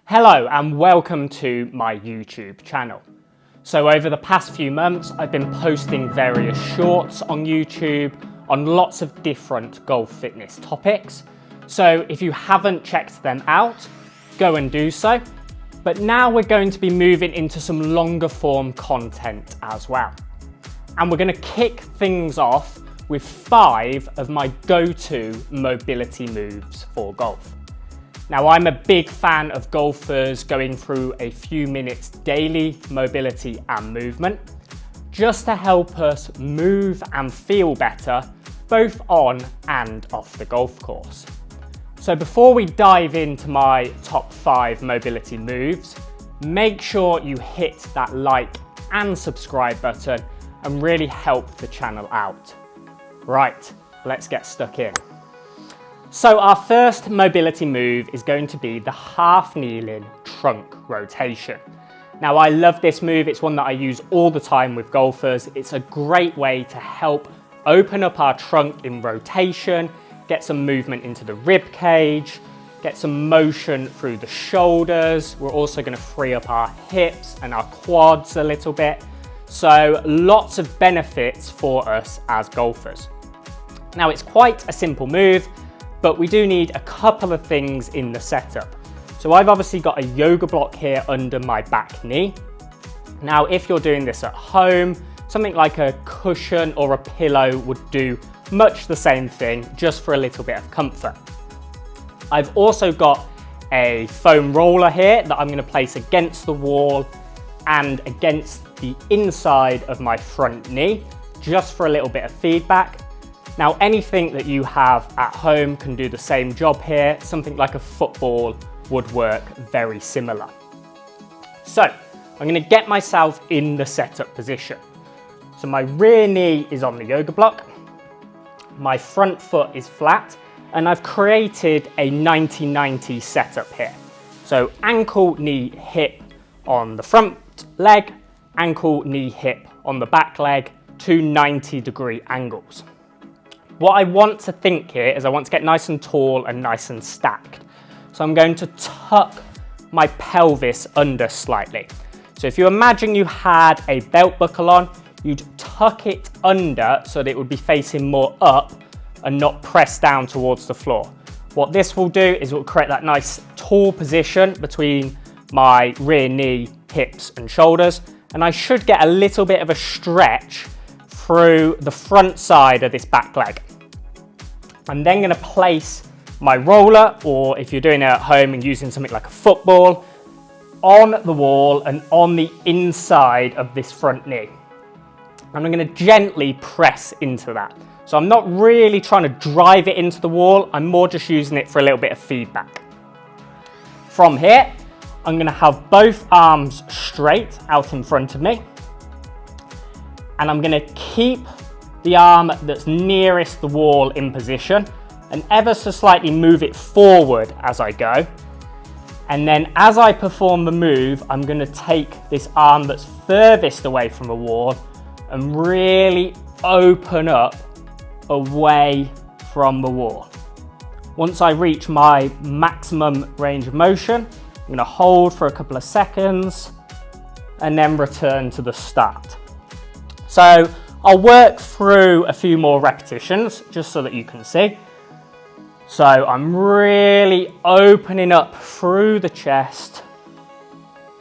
Hello and welcome to my YouTube channel. So over the past few months, I've been posting various shorts on YouTube on lots of different golf fitness topics. So if you haven't checked them out, go and do so. But now we're going to be moving into some longer form content as well. And we're going to kick things off with 5 of my go-to mobility moves for golf. Now, I'm a big fan of golfers going through a few minutes daily mobility and movement, just to help us move and feel better, both on and off the golf course. So before we dive into my top 5 mobility moves, make sure you hit that like and subscribe button and really help the channel out. Right, let's get stuck in. So our first mobility move is going to be the half kneeling trunk rotation. Now I love this move, it's one that I use all the time with golfers. It's a great way to help open up our trunk in rotation, get some movement into the rib cage, get some motion through the shoulders. We're also going to free up our hips and our quads a little bit. So lots of benefits for us as golfers. Now it's quite a simple move, but we do need a couple of things in the setup. So I've obviously got a yoga block here under my back knee. Now, if you're doing this at home, something like a cushion or a pillow would do much the same thing, just for a little bit of comfort. I've also got a foam roller here that I'm going to place against the wall and against the inside of my front knee, just for a little bit of feedback. Now, anything that you have at home can do the same job here. Something like a football would work very similar. So I'm going to get myself in the setup position. So my rear knee is on the yoga block. My front foot is flat, and I've created a 90-90 setup here. So ankle, knee, hip on the front leg, ankle, knee, hip on the back leg, 2 90-degree angles. What I want to think here is I want to get nice and tall and nice and stacked. So I'm going to tuck my pelvis under slightly. So if you imagine you had a belt buckle on, you'd tuck it under so that it would be facing more up and not pressed down towards the floor. What this will do is it will create that nice tall position between my rear knee, hips and shoulders. And I should get a little bit of a stretch through the front side of this back leg. I'm then going to place my roller, or if you're doing it at home and using something like a football, on the wall and on the inside of this front knee. And I'm going to gently press into that. So I'm not really trying to drive it into the wall, I'm more just using it for a little bit of feedback. From here, I'm going to have both arms straight out in front of me. And I'm going to keep the arm that's nearest the wall in position and ever so slightly move it forward as I go. And then as I perform the move, I'm going to take this arm that's furthest away from the wall and really open up away from the wall. Once I reach my maximum range of motion, I'm going to hold for a couple of seconds and then return to the start. So I'll work through a few more repetitions just so that you can see. So I'm really opening up through the chest,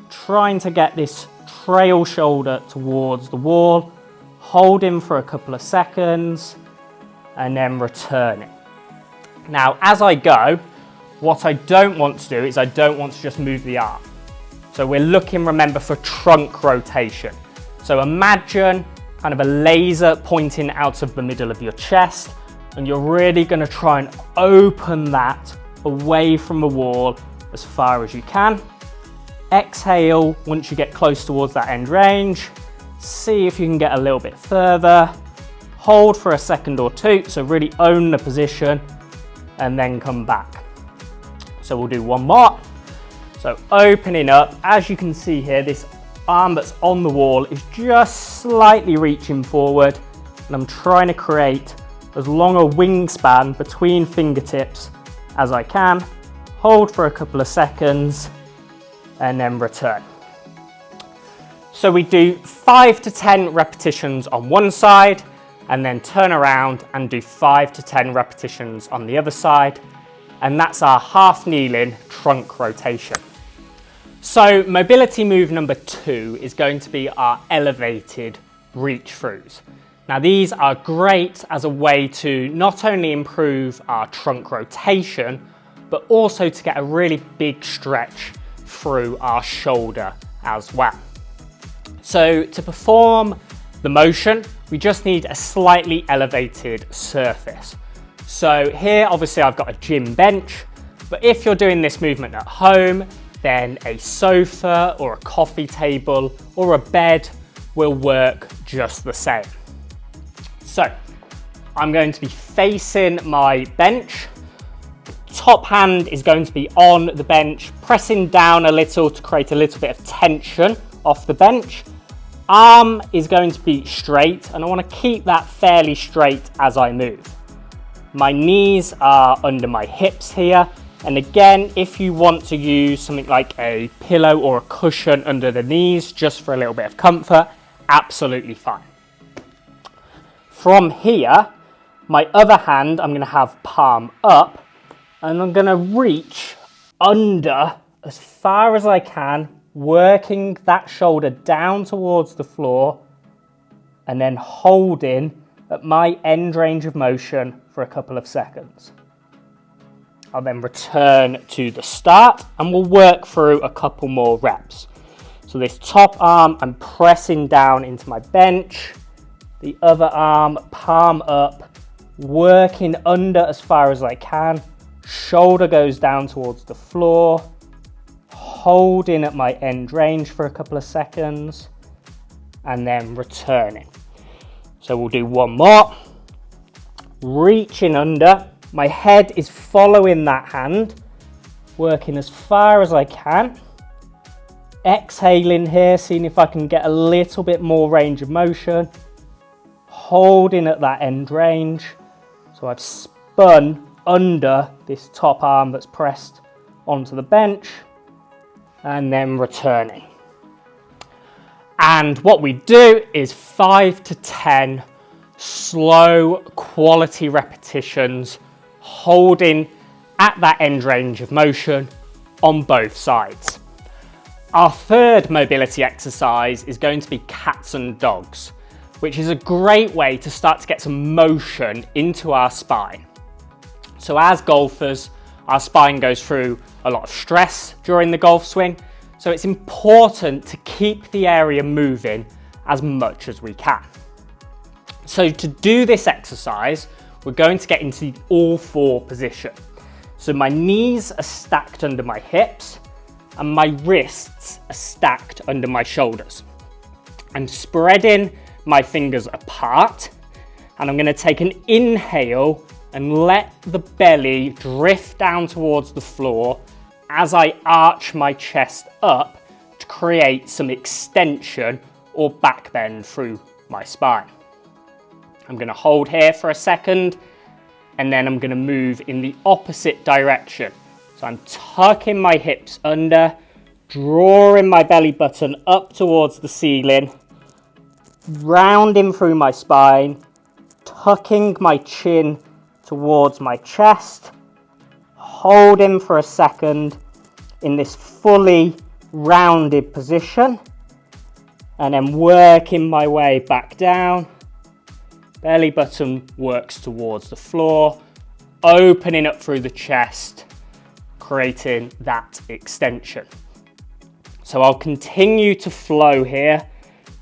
trying to get this trail shoulder towards the wall, holding for a couple of seconds and then returning. Now, as I go, what I don't want to do is I don't want to just move the arm. So we're looking, remember, for trunk rotation. So imagine kind of a laser pointing out of the middle of your chest, and you're really going to try and open that away from the wall as far as you can. Exhale once you get close towards that end range. See if you can get a little bit further. Hold for a second or two, so really own the position, and then come back. So we'll do one more. So opening up, as you can see here, this arm that's on the wall is just slightly reaching forward, and I'm trying to create as long a wingspan between fingertips as I can. Hold for a couple of seconds and then return. So we do 5 to 10 repetitions on one side and then turn around and do 5 to 10 repetitions on the other side. And that's our half kneeling trunk rotation. So mobility move number 2 is going to be our elevated reach throughs. Now these are great as a way to not only improve our trunk rotation, but also to get a really big stretch through our shoulder as well. So to perform the motion, we just need a slightly elevated surface. So here, obviously I've got a gym bench, but if you're doing this movement at home, then a sofa or a coffee table or a bed will work just the same. So I'm going to be facing my bench. Top hand is going to be on the bench, pressing down a little to create a little bit of tension off the bench. Arm is going to be straight, and I want to keep that fairly straight as I move. My knees are under my hips here. And again, if you want to use something like a pillow or a cushion under the knees just for a little bit of comfort, absolutely fine. From here, my other hand, I'm going to have palm up and I'm going to reach under as far as I can, working that shoulder down towards the floor and then holding at my end range of motion for a couple of seconds. I'll then return to the start and we'll work through a couple more reps. So this top arm, I'm pressing down into my bench. The other arm, palm up, working under as far as I can. Shoulder goes down towards the floor. Holding at my end range for a couple of seconds. And then returning. So we'll do one more. Reaching under. My head is following that hand, working as far as I can. Exhaling here, seeing if I can get a little bit more range of motion. Holding at that end range. So I've spun under this top arm that's pressed onto the bench and then returning. And what we do is 5 to 10 slow quality repetitions holding at that end range of motion on both sides. Our third mobility exercise is going to be cats and dogs, which is a great way to start to get some motion into our spine. So as golfers, our spine goes through a lot of stress during the golf swing, so it's important to keep the area moving as much as we can. So to do this exercise, we're going to get into the all four position. So my knees are stacked under my hips and my wrists are stacked under my shoulders. I'm spreading my fingers apart and I'm going to take an inhale and let the belly drift down towards the floor as I arch my chest up to create some extension or back bend through my spine. I'm going to hold here for a second and then I'm going to move in the opposite direction. So I'm tucking my hips under, drawing my belly button up towards the ceiling, rounding through my spine, tucking my chin towards my chest, holding for a second in this fully rounded position, and then working my way back down. Belly button works towards the floor, opening up through the chest, creating that extension. So I'll continue to flow here,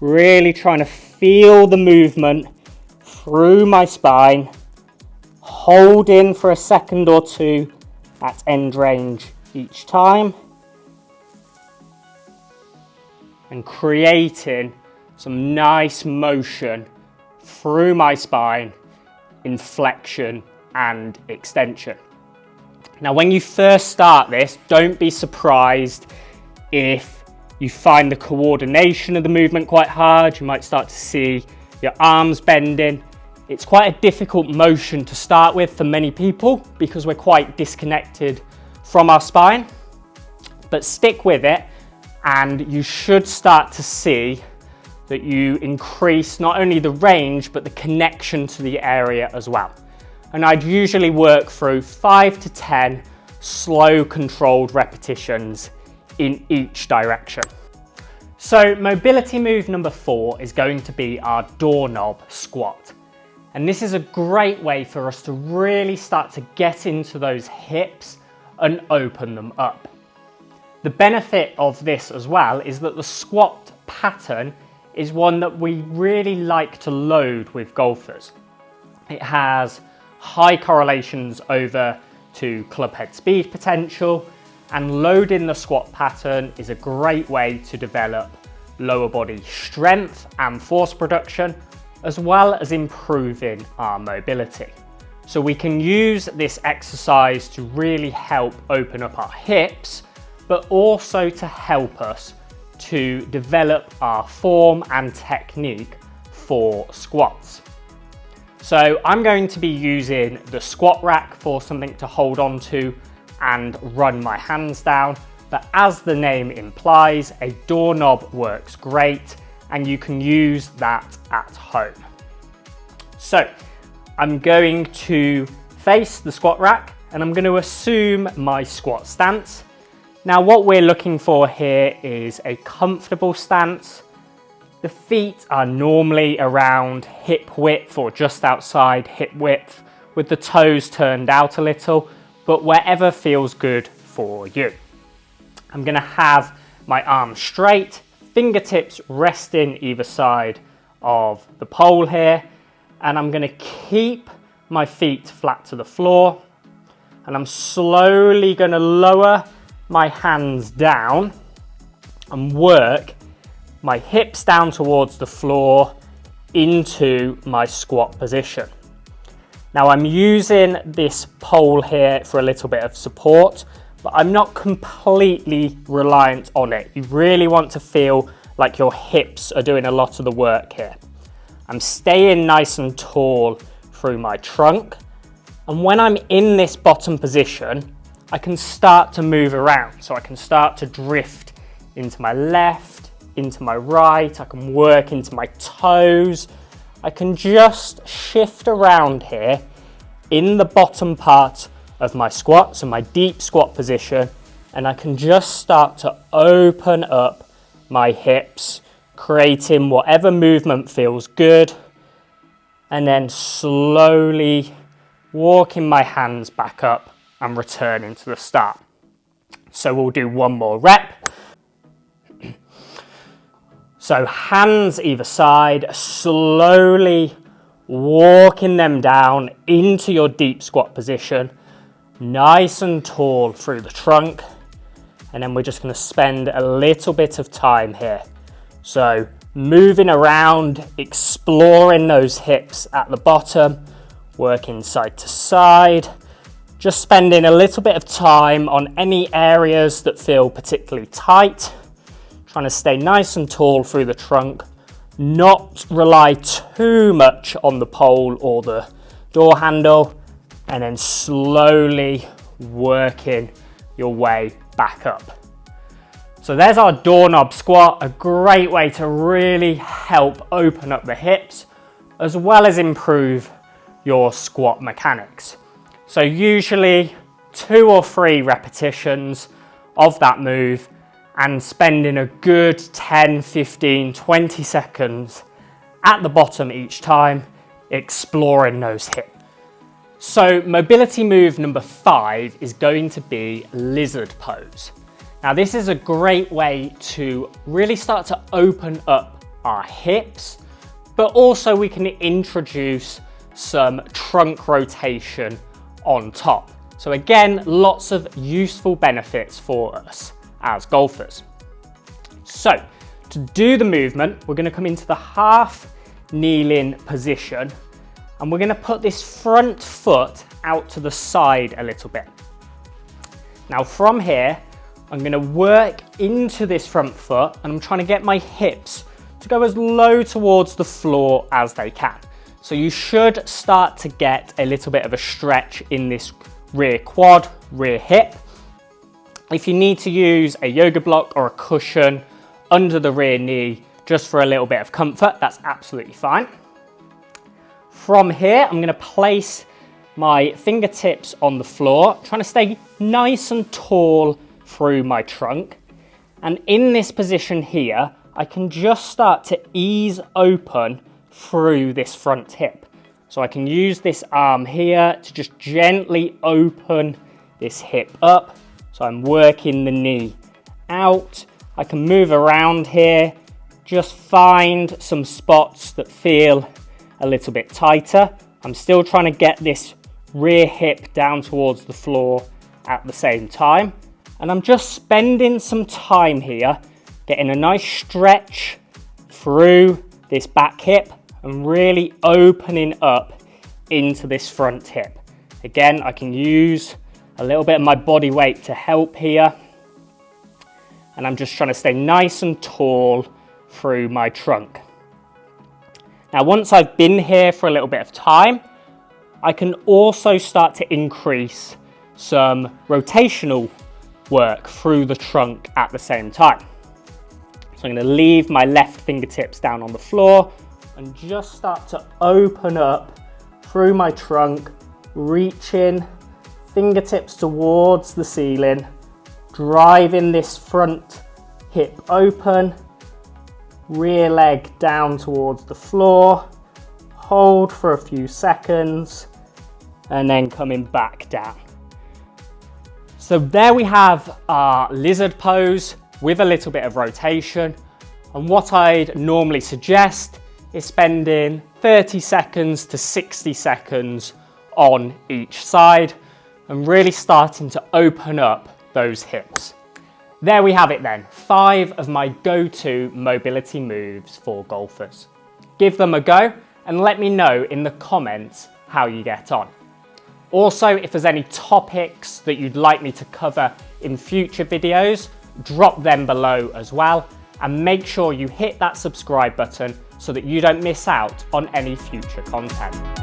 really trying to feel the movement through my spine, holding for a second or two at end range each time, and creating some nice motion through my spine in flexion and extension. Now, when you first start this, don't be surprised if you find the coordination of the movement quite hard. You might start to see your arms bending. It's quite a difficult motion to start with for many people because we're quite disconnected from our spine, but stick with it and you should start to see that you increase not only the range, but the connection to the area as well. And I'd usually work through 5 to 10 slow controlled repetitions in each direction. So mobility move number 4 is going to be our doorknob squat. And this is a great way for us to really start to get into those hips and open them up. The benefit of this as well is that the squat pattern is one that we really like to load with golfers. It has high correlations over to club head speed potential, and loading the squat pattern is a great way to develop lower body strength and force production, as well as improving our mobility. So we can use this exercise to really help open up our hips, but also to help us to develop our form and technique for squats. So I'm going to be using the squat rack for something to hold on to and run my hands down. But as the name implies, a doorknob works great and you can use that at home. So I'm going to face the squat rack and I'm going to assume my squat stance. Now what we're looking for here is a comfortable stance. The feet are normally around hip width or just outside hip width, with the toes turned out a little, but wherever feels good for you. I'm going to have my arms straight, fingertips resting either side of the pole here, and I'm going to keep my feet flat to the floor, and I'm slowly going to lower my hands down and work my hips down towards the floor into my squat position. Now I'm using this pole here for a little bit of support, but I'm not completely reliant on it. You really want to feel like your hips are doing a lot of the work here. I'm staying nice and tall through my trunk, and when I'm in this bottom position, I can start to move around. So I can start to drift into my left, into my right, I can work into my toes. I can just shift around here in the bottom part of my squat, so my deep squat position, and I can just start to open up my hips, creating whatever movement feels good, and then slowly walking my hands back up and returning to the start. So we'll do one more rep. So hands either side, slowly walking them down into your deep squat position, nice and tall through the trunk. And then we're just going to spend a little bit of time here. So moving around, exploring those hips at the bottom, working side to side, just spending a little bit of time on any areas that feel particularly tight, trying to stay nice and tall through the trunk, not rely too much on the pole or the door handle, and then slowly working your way back up. So there's our doorknob squat, a great way to really help open up the hips, as well as improve your squat mechanics. So usually 2 or 3 repetitions of that move and spending a good 10, 15, 20 seconds at the bottom each time, exploring those hips. So mobility move number 5 is going to be lizard pose. Now this is a great way to really start to open up our hips, but also we can introduce some trunk rotation on top. So again, lots of useful benefits for us as golfers. So to do the movement, we're going to come into the half kneeling position, and we're going to put this front foot out to the side a little bit. Now from here, I'm going to work into this front foot, and I'm trying to get my hips to go as low towards the floor as they can. So you should start to get a little bit of a stretch in this rear quad, rear hip. If you need to use a yoga block or a cushion under the rear knee just for a little bit of comfort, that's absolutely fine. From here, I'm going to place my fingertips on the floor, trying to stay nice and tall through my trunk. And in this position here, I can just start to ease open through this front hip. So I can use this arm here to just gently open this hip up. So I'm working the knee out. I can move around here, just find some spots that feel a little bit tighter. I'm still trying to get this rear hip down towards the floor at the same time. And I'm just spending some time here, getting a nice stretch through this back hip and really opening up into this front hip. Again, I can use a little bit of my body weight to help here. And I'm just trying to stay nice and tall through my trunk. Now, once I've been here for a little bit of time, I can also start to increase some rotational work through the trunk at the same time. So I'm going to leave my left fingertips down on the floor and just start to open up through my trunk, reaching fingertips towards the ceiling, driving this front hip open, rear leg down towards the floor, hold for a few seconds, and then coming back down. So there we have our lizard pose with a little bit of rotation. And what I'd normally suggest is spending 30 seconds to 60 seconds on each side and really starting to open up those hips. There we have it then, 5 of my go-to mobility moves for golfers. Give them a go and let me know in the comments how you get on. Also, if there's any topics that you'd like me to cover in future videos, drop them below as well, and make sure you hit that subscribe button so that you don't miss out on any future content.